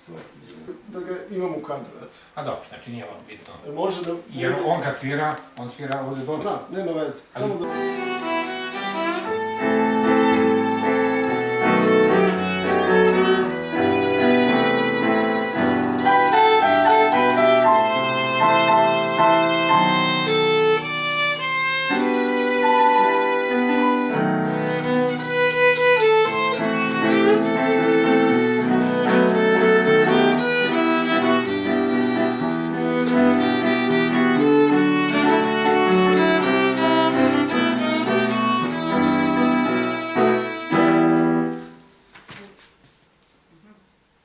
stvar. Da ga imam u kadru, eto. A dobro, znači nije vam bitno. Može da... Jer on kad svira, on svira ovdje dole. Znam, nema veze, samo da...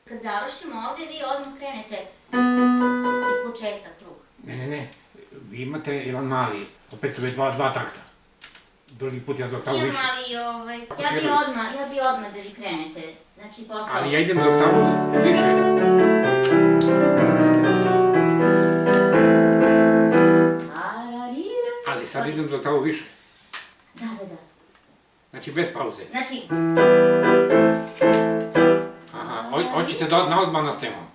Kad završimo ovdje, vi odmah krenete iz početka krug. Ne. Vi imate jedan mali, opet ove dva takta. Drugi put ja za oktavu više. Imam, ali ja bi odmah da vi krenete. Znači, posle... Ali ja idem za oktavu više. Ali sad idem za oktavu više. Da. Znači bez pauze. Znači... Aha, hoćete da odmah nastavimo?